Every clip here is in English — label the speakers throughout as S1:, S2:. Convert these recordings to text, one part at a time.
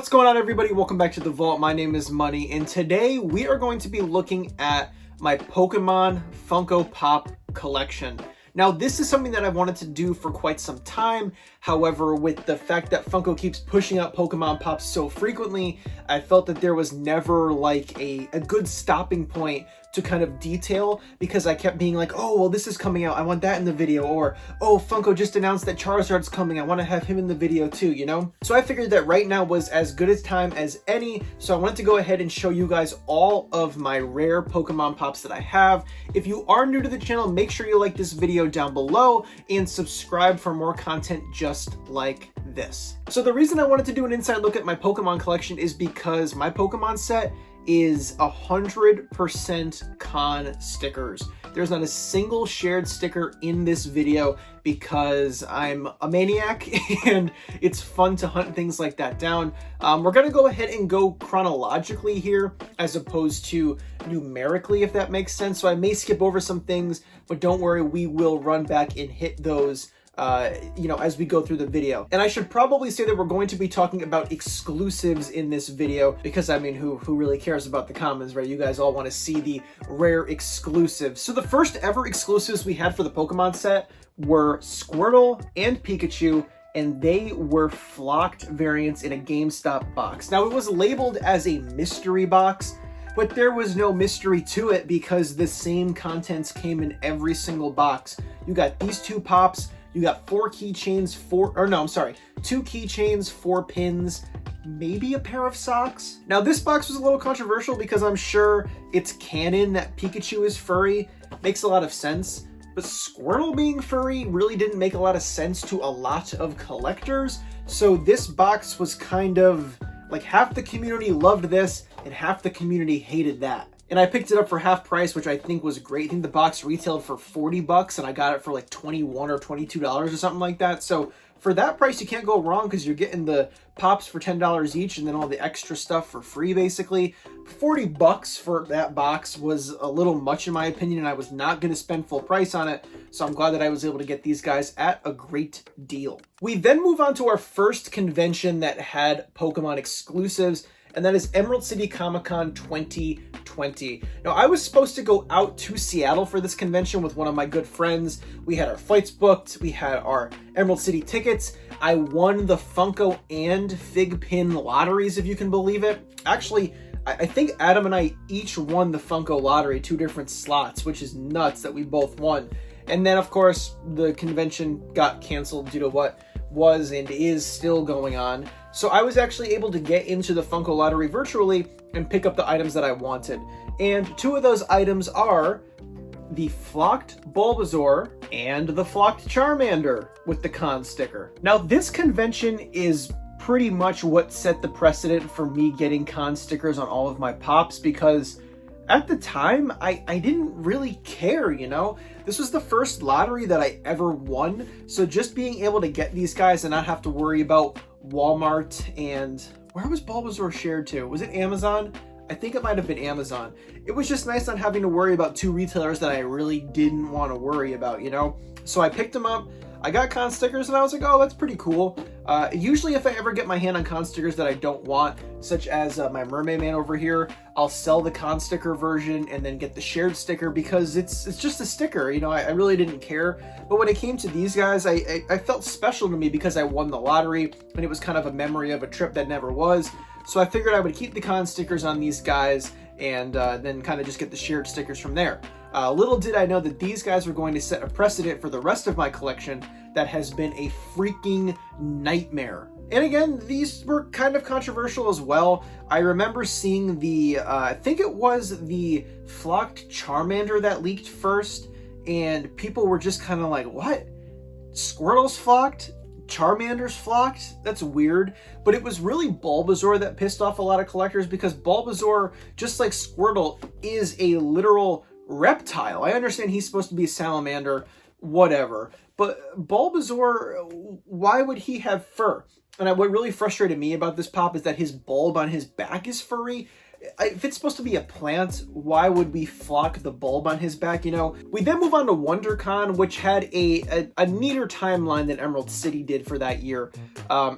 S1: What's going on, everybody? Welcome back to the vault. My name is Money, and today we are going to be looking at my Pokemon Funko Pop collection. Now, this is something that I wanted to do for quite some time. However, with the fact that Funko keeps pushing out Pokemon Pops so frequently, I felt that there was never like a good stopping point to kind of detail, because I kept being like, oh, well, this is coming out, I want that in the video, or, oh, Funko just announced that Charizard's coming, I want to have him in the video too, you know? So I figured that right now was as good a time as any, so I wanted to go ahead and show you guys all of my rare Pokemon Pops that I have. If you are new to the channel, make sure you like this video down below and subscribe for more content just like this. So the reason I wanted to do an inside look at my Pokemon collection is because my Pokemon set is 100% con stickers. There's not a single shared sticker in this video because I'm a maniac and it's fun to hunt things like that down. We're gonna go ahead and go chronologically here as opposed to numerically, if that makes sense. So I may skip over some things, but don't worry, we will run back and hit those as we go through the video. And I should probably say that we're going to be talking about exclusives in this video, because I mean, who really cares about the commons, right? You guys all want to see the rare exclusives. So the first ever exclusives we had for the Pokemon set were Squirtle and Pikachu, and they were flocked variants in a GameStop box. Now, it was labeled as a mystery box, but there was no mystery to it because the same contents came in every single box. You got these two pops, you got 4 keychains, 2 keychains, 4 pins, maybe a pair of socks. Now, this box was a little controversial because I'm sure it's canon that Pikachu is furry. Makes a lot of sense. But Squirtle being furry really didn't make a lot of sense to a lot of collectors. So this box was kind of like half the community loved this and half the community hated that. And I picked it up for half price, which I think was great. I think the box retailed for 40 bucks and I got it for like $21 or $22 or something like that. So for that price, you can't go wrong because you're getting the pops for $10 each and then all the extra stuff for free, basically. 40 bucks for that box was a little much in my opinion, and I was not going to spend full price on it. So I'm glad that I was able to get these guys at a great deal. We then move on to our first convention that had Pokemon exclusives, and that is Emerald City Comic-Con 2020. Now, I was supposed to go out to Seattle for this convention with one of my good friends. We had our flights booked, we had our Emerald City tickets. I won the Funko and Fig Pin lotteries, if you can believe it. Actually, I think Adam and I each won the Funko lottery, 2 different slots, which is nuts that we both won. And then, of course, the convention got canceled due to what was and is still going on. So I was actually able to get into the Funko lottery virtually and pick up the items that I wanted. And 2 of those items are the flocked Bulbasaur and the flocked Charmander with the con sticker. Now, this convention is pretty much what set the precedent for me getting con stickers on all of my pops, because at the time, I didn't really care, you know? This was the first lottery that I ever won, so just being able to get these guys and not have to worry about Walmart and... where was Bulbasaur shared to? Was it Amazon? I think it might have been Amazon. It was just nice not having to worry about 2 retailers that I really didn't want to worry about, you know? So I picked them up, I got con stickers, and I was like, oh, that's pretty cool. Usually if I ever get my hand on con stickers that I don't want, such as my Mermaid Man over here, I'll sell the con sticker version and then get the shared sticker because it's just a sticker, you know, I really didn't care. But when it came to these guys, I felt special to me because I won the lottery and it was kind of a memory of a trip that never was. So I figured I would keep the con stickers on these guys and then kind of just get the shared stickers from there. Little did I know that these guys were going to set a precedent for the rest of my collection that has been a freaking nightmare. And again, these were kind of controversial as well. I remember seeing the, I think it was the flocked Charmander that leaked first, and people were just kind of like, what? Squirtle's flocked? Charmander's flocked? That's weird. But it was really Bulbasaur that pissed off a lot of collectors, because Bulbasaur, just like Squirtle, is a literal reptile. I understand he's supposed to be a salamander, whatever. But Bulbasaur, why would he have fur? And what really frustrated me about this pop is that his bulb on his back is furry. if it's supposed to be a plant, why would we flock the bulb on his back, you know? We then move on to Wondercon, which had a neater timeline than Emerald City did for that year.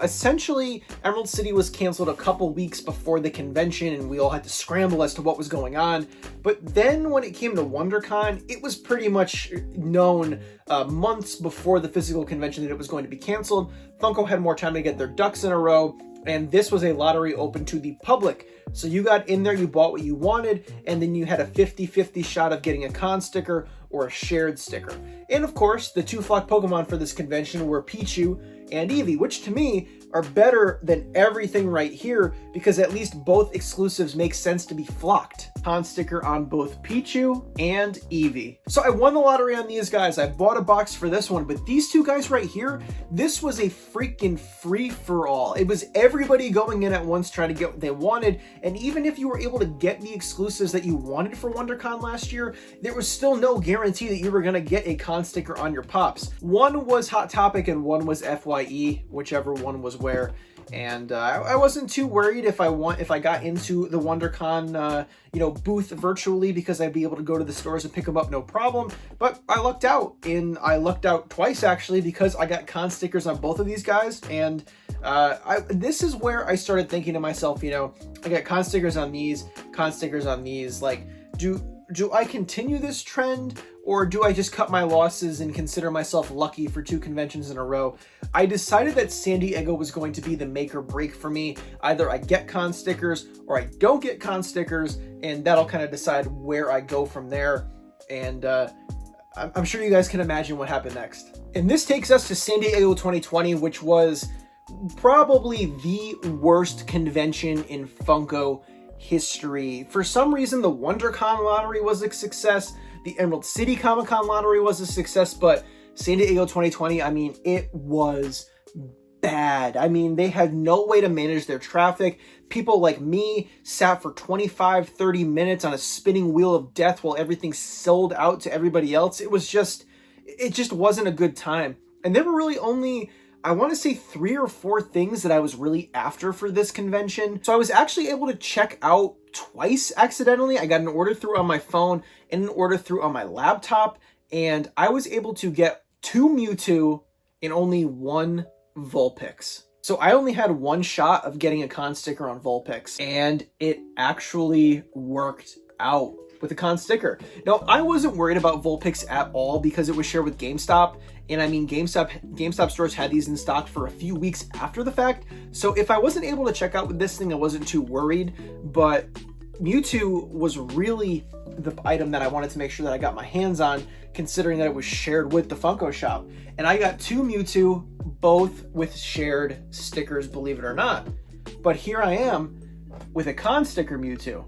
S1: Essentially, Emerald City was canceled a couple weeks before the convention, and we all had to scramble as to what was going on. But then when it came to WonderCon, it was pretty much known months before the physical convention that it was going to be canceled. Funko had more time to get their ducks in a row, and this was a lottery open to the public. So you got in there, you bought what you wanted, and then you had a 50-50 shot of getting a con sticker or a shared sticker. And of course, the two flocked Pokemon for this convention were Pichu and Eevee, which to me are better than everything right here because at least both exclusives make sense to be flocked. Con sticker on both Pichu and Eevee. So I won the lottery on these guys. I bought a box for this one, but these two guys right here, this was a freaking free-for-all. It was everybody going in at once trying to get what they wanted, and even if you were able to get the exclusives that you wanted for WonderCon last year, there was still no guarantee that you were going to get a con sticker on your pops. One was Hot Topic and one was FYE, whichever one was where. And I wasn't too worried if I got into the WonderCon booth virtually because I'd be able to go to the stores and pick them up no problem. But I lucked out, and I lucked out twice actually because I got con stickers on both of these guys. And this is where I started thinking to myself, I got con stickers on these, con stickers on these. Like, do I continue this trend? Or do I just cut my losses and consider myself lucky for 2 conventions in a row? I decided that San Diego was going to be the make or break for me. Either I get con stickers or I don't get con stickers, and that'll kind of decide where I go from there. And I'm sure you guys can imagine what happened next. And this takes us to San Diego 2020, which was probably the worst convention in Funko history. For some reason, the WonderCon lottery was a success. The Emerald City Comic-Con lottery was a success, but San Diego 2020, I mean, it was bad. I mean, they had no way to manage their traffic. People like me sat for 25, 30 minutes on a spinning wheel of death while everything sold out to everybody else. It just wasn't a good time. And there were really only, I want to say 3 or 4 things that I was really after for this convention. So I was actually able to check out twice accidentally. I got an order through on my phone and an order through on my laptop, and I was able to get 2 Mewtwo and only 1 Vulpix. So I only had 1 shot of getting a con sticker on Vulpix, and it actually worked out with a con sticker. Now, I wasn't worried about Vulpix at all because it was shared with GameStop, and I mean, GameStop stores had these in stock for a few weeks after the fact, so if I wasn't able to check out with this thing, I wasn't too worried. But Mewtwo was really the item that I wanted to make sure that I got my hands on, considering that it was shared with the Funko shop. And I got 2 Mewtwo, both with shared stickers, believe it or not. But here I am with a con sticker Mewtwo.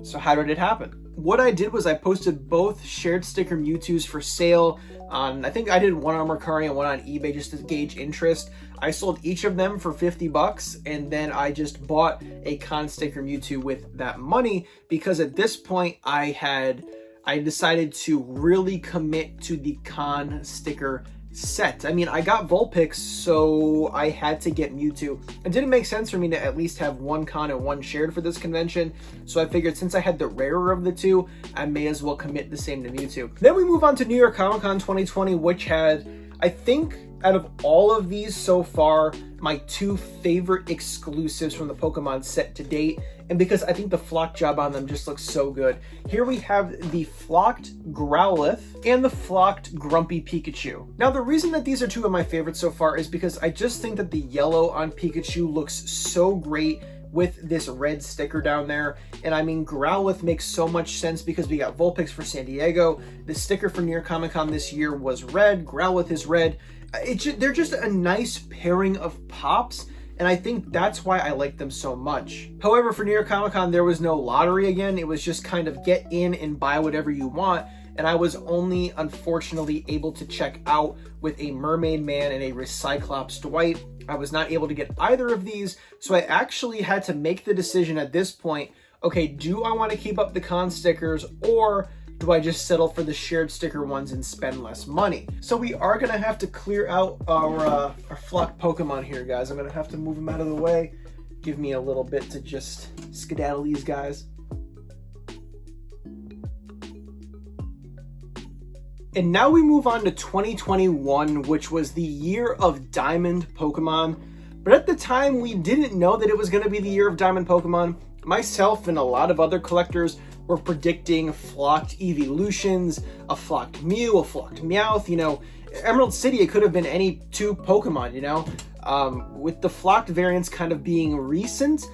S1: So how did it happen? What I did was I posted both shared sticker Mewtwo's for sale on, I think I did one on Mercari and one on eBay just to gauge interest. I sold each of them for 50 bucks, and then I just bought a con sticker Mewtwo with that money because at this point I decided to really commit to the con sticker set. I mean, I got Vulpix, so I had to get Mewtwo. It didn't make sense for me to at least have 1 con and 1 shared for this convention, so I figured since I had the rarer of the 2, I may as well commit the same to Mewtwo. Then we move on to New York Comic Con 2020, which had, I think, out of all of these so far, my 2 favorite exclusives from the Pokemon set to date, and because I think the flock job on them just looks so good. Here we have the flocked Growlithe and the flocked Grumpy Pikachu. Now, the reason that these are 2 of my favorites so far is because I just think that the yellow on Pikachu looks so great with this red sticker down there. And I mean, Growlithe makes so much sense because we got Vulpix for San Diego. The sticker for New York Comic Con this year was red. Growlithe is red. They're just a nice pairing of pops, and I think that's why I like them so much. However, for New York Comic Con, there was no lottery again. It was just kind of get in and buy whatever you want, and I was only, unfortunately, able to check out with a Mermaid Man and a Recyclops Dwight. I was not able to get either of these, so I actually had to make the decision at this point, okay, do I want to keep up the con stickers, or do I just settle for the shared sticker ones and spend less money? So we are going to have to clear out our flocked Pokemon here, guys. I'm going to have to move them out of the way Give me a little bit to just skedaddle these guys. And now we move on to 2021, which was the year of Diamond Pokemon. But at the time, we didn't know that it was going to be the year of Diamond Pokemon. Myself and a lot of other collectors were predicting flocked evolutions, a flocked Mew, a flocked Meowth. You know, Emerald City, it could have been any two Pokemon, you know? With the flocked variants kind of being recent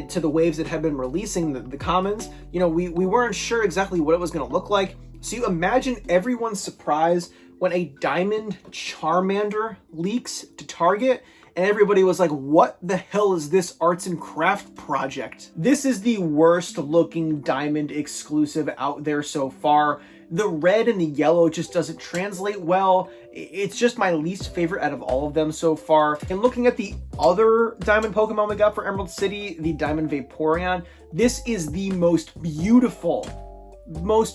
S1: to the waves that have been releasing, the commons, you know, we weren't sure exactly what it was going to look like. So you imagine everyone's surprise when a Diamond Charmander leaks to Target, and everybody was like, what the hell is this arts and craft project? This is the worst looking Diamond exclusive out there so far. The red and the yellow just doesn't translate well. It's just my least favorite out of all of them so far. And looking at the other Diamond Pokemon we got for Emerald City, the Diamond Vaporeon, this is the most beautiful Diamond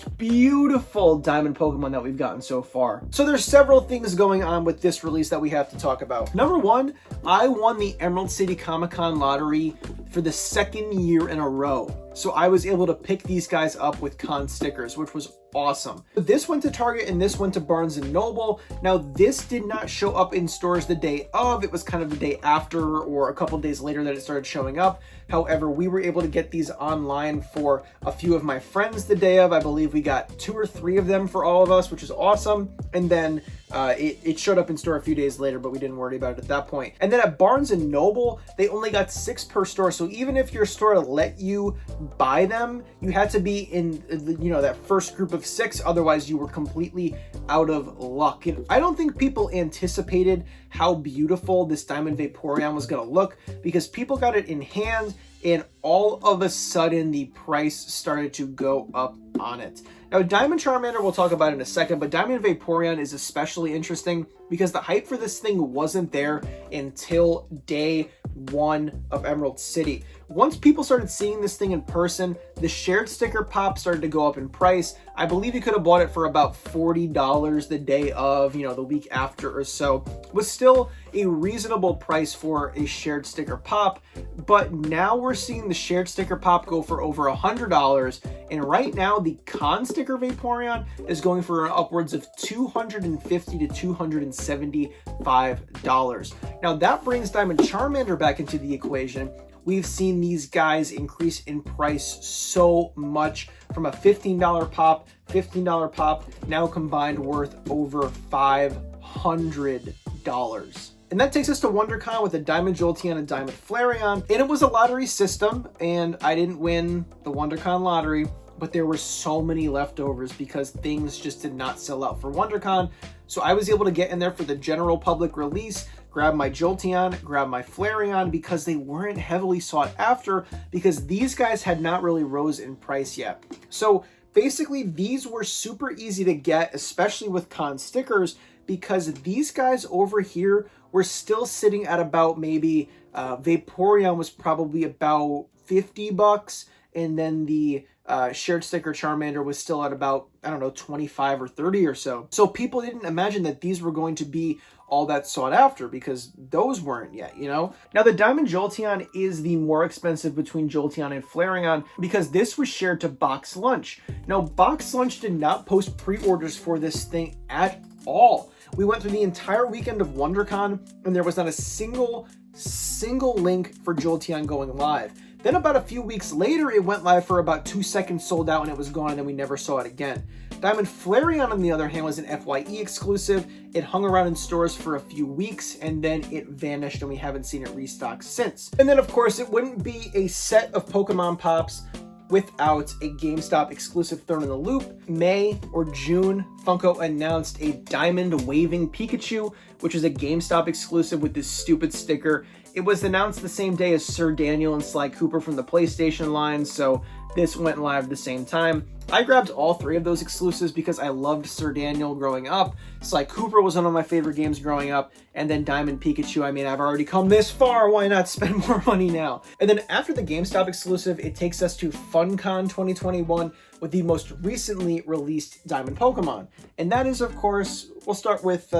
S1: Pokemon that we've gotten so far. So there's several things going on with this release that we have to talk about. Number one, I won the Emerald City Comic-Con lottery for the second year in a row. So I was able to pick these guys up with con stickers, which was awesome. This went to Target and this went to Barnes & Noble. Now this did not show up in stores the day of, it was kind of the day after or a couple days later that it started showing up. However, we were able to get these online for a few of my friends the day of. I believe we got 2 or 3 of them for all of us, which is awesome. And then it showed up in store a few days later, but we didn't worry about it at that point. And then at Barnes & Noble, they only got 6 per store. So even if your store let you buy them, you had to be in, you know, that first group of 6. Otherwise, you were completely out of luck. And I don't think people anticipated how beautiful this Diamond Vaporeon was going to look, because people got it in hand and all of a sudden the price started to go up on it. Now, Diamond Charmander we'll talk about in a second, but Diamond Vaporeon is especially interesting because the hype for this thing wasn't there until day 1 of Emerald City. Once people started seeing this thing in person, the shared sticker pop started to go up in price. I believe you could have bought it for about $40 the day of, you know, the week after or so. It was still a reasonable price for a shared sticker pop, but now we're seeing the shared sticker pop go for over $100, and right now the con sticker Vaporeon is going for upwards of $250 to $275. Now that brings Diamond Charmander back into the equation. We've seen these guys increase in price so much, from a $15 pop, now combined worth over $500. And that takes us to Wondercon with a Diamond Jolteon and Diamond Flareon. And it was a lottery system, and I didn't win the Wondercon lottery, but there were so many leftovers because things just did not sell out for Wondercon. So I was able to get in there for the general public release, grab my Jolteon, grab my Flareon, because they weren't heavily sought after, because these guys had not really rose in price yet. So basically these were super easy to get, especially with con stickers, because these guys over here were still sitting at about maybe, Vaporeon was probably about $50, and then the shared sticker Charmander was still at about, I don't know, 25 or 30 or so. So people didn't imagine that these were going to be all that sought after, because those weren't yet, you know? Now the Diamond Jolteon is the more expensive between Jolteon and Flareon, because this was shared to Box Lunch. Now Box Lunch did not post pre-orders for this thing at all. We went through the entire weekend of WonderCon and there was not a single link for Jolteon going live. Then about a few weeks later, it went live for about 2 seconds, sold out, and it was gone, and then we never saw it again. Diamond Flareon, on the other hand, was an FYE exclusive. It hung around in stores for a few weeks, and then it vanished, and we haven't seen it restocked since. And then, of course, it wouldn't be a set of Pokemon Pops without a GameStop exclusive thrown in the loop. May or June, Funko announced a Diamond Waving Pikachu, which is a GameStop exclusive with this stupid sticker. It was announced the same day as Sir Daniel and Sly Cooper from the PlayStation line, so this went live at the same time. I grabbed all 3 of those exclusives because I loved Sir Daniel growing up. Sly Cooper was one of my favorite games growing up, and then Diamond Pikachu. I mean, I've already come this far, why not spend more money now? And then after the GameStop exclusive, it takes us to Funkon 2021 with the most recently released Diamond Pokemon. And that is, of course, we'll start with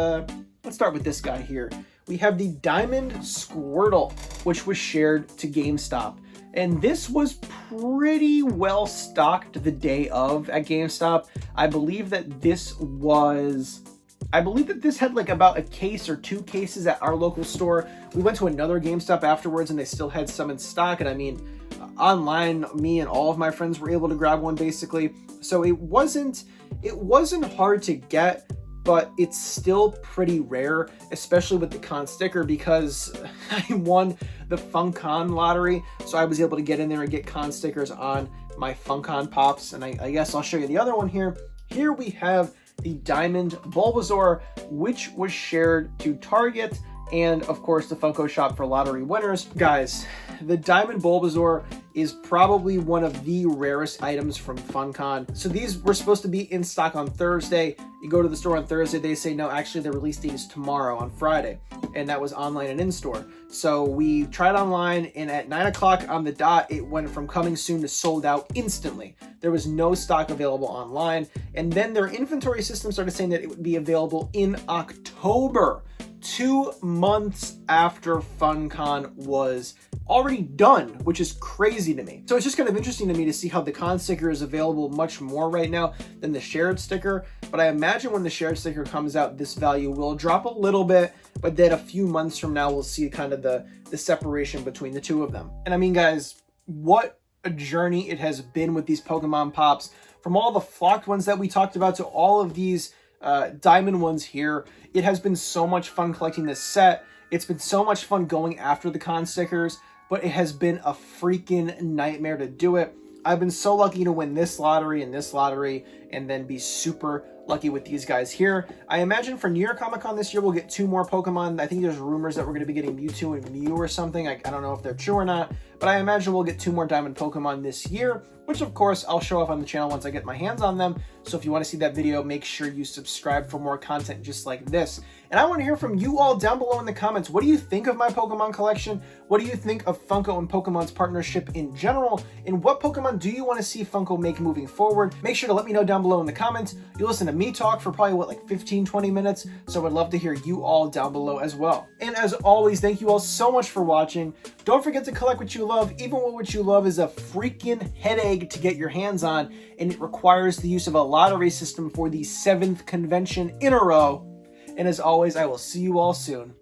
S1: Let's start with this guy here. We have the Diamond Squirtle, which was shared to GameStop. And this was pretty well stocked the day of at GameStop. I believe that this had like about a case or 2 cases at our local store. We went to another GameStop afterwards and they still had some in stock. And I mean, online, me and all of my friends were able to grab one basically. So it wasn't hard to get, but it's still pretty rare, especially with the con sticker, because I won the Funkon lottery. So I was able to get in there and get con stickers on my Funkon Pops. And I guess I'll show you the other one here. Here we have the Diamond Bulbasaur, which was shared to Target, and of course the Funko Shop for lottery winners. Guys, the Diamond Bulbasaur is probably one of the rarest items from Funkon. So these were supposed to be in stock on Thursday. You go to the store on Thursday, they say, no, actually the release date is tomorrow on Friday. And that was online and in-store. So we tried online, and at 9 o'clock on the dot, it went from coming soon to sold out instantly. There was no stock available online. And then their inventory system started saying that it would be available in October, 2 months after Funkon was already done, which is crazy to me. So it's just kind of interesting to me to see how the con sticker is available much more right now than the shared sticker. But I imagine when the shared sticker comes out, this value will drop a little bit, but then a few months from now, we'll see kind of the separation between the two of them. And I mean, guys, what a journey it has been with these Pokemon Pops. From all the flocked ones that we talked about to all of these diamond ones here. It has been so much fun collecting this set. It's been so much fun going after the con stickers, but it has been a freaking nightmare to do it. I've been so lucky to win this lottery and then be super lucky with these guys here. I imagine for New York Comic Con this year, we'll get 2 more Pokemon. I think there's rumors that we're going to be getting Mewtwo and Mew or something. I don't know if they're true or not, but I imagine we'll get 2 more Diamond Pokemon this year, which of course I'll show off on the channel once I get my hands on them. So if you want to see that video, make sure you subscribe for more content just like this. And I want to hear from you all down below in the comments. What do you think of my Pokemon collection? What do you think of Funko and Pokemon's partnership in general? And what Pokemon do you want to see Funko make moving forward? Make sure to let me know down below in the comments. You listen to me talk for probably, what, like 15-20 minutes? So I'd love to hear you all down below as well. And as always, thank you all so much for watching. Don't forget to collect what you love, even when what you love is a freaking headache to get your hands on, and it requires the use of a lottery system for the 7th convention in a row. And as always, I will see you all soon.